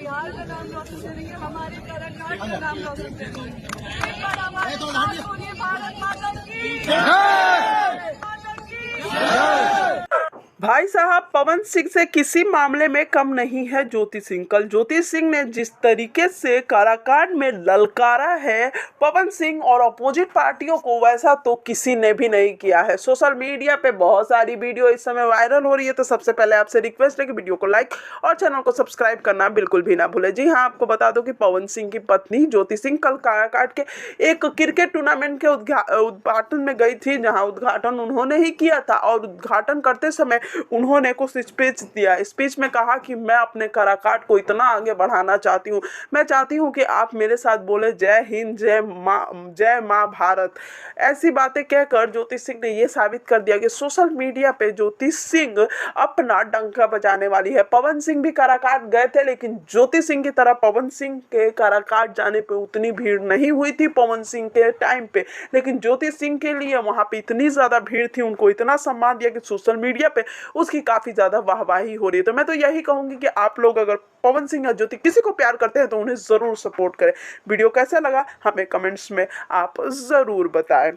बिहार का नाम रोशन करेंगे, हमारे कर्नाटक का नाम रोशन करेंगे। एक बार आवाज बोलिए, भारत माता की जय। माता की जय। भाई साहब, पवन सिंह से किसी मामले में कम नहीं है ज्योति सिंह। कल ज्योति सिंह ने जिस तरीके से काराकाट में ललकारा है पवन सिंह और अपोजिट पार्टियों को, वैसा तो किसी ने भी नहीं किया है। सोशल मीडिया पे बहुत सारी वीडियो इस समय वायरल हो रही है, तो सबसे पहले आपसे रिक्वेस्ट है कि वीडियो को लाइक और चैनल को सब्सक्राइब करना बिल्कुल भी ना भूले। जी हाँ, आपको बता दो कि पवन सिंह की पत्नी ज्योति सिंह कल काराकाट के एक क्रिकेट टूर्नामेंट के उद्घाटन में गई थी, जहाँ उद्घाटन उन्होंने ही किया था। और उद्घाटन करते समय उन्होंने कुछ स्पीच दिया। स्पीच में कहा कि मैं अपने काराकाट को इतना आगे बढ़ाना चाहती हूँ, मैं चाहती हूँ कि आप मेरे साथ बोले जय हिंद, जय माँ भारत। ऐसी बातें कहकर ज्योति सिंह ने यह साबित कर दिया कि सोशल मीडिया पे ज्योति सिंह अपना डंका बजाने वाली है। पवन सिंह भी काराकाट गए थे, लेकिन ज्योति सिंह की तरह पवन सिंह के काराकाट जाने पे उतनी भीड़ नहीं हुई थी पवन सिंह के टाइम पे, लेकिन ज्योति सिंह के लिए वहां पे इतनी ज्यादा भीड़ थी, उनको इतना सम्मान दिया कि सोशल मीडिया पे उसकी काफी ज्यादा वाहवाही हो रही है। तो मैं तो यही कहूंगी कि आप लोग अगर पवन सिंह या ज्योति किसी को प्यार करते हैं तो उन्हें जरूर सपोर्ट करें। वीडियो कैसा लगा हमें कमेंट्स में आप जरूर बताएं।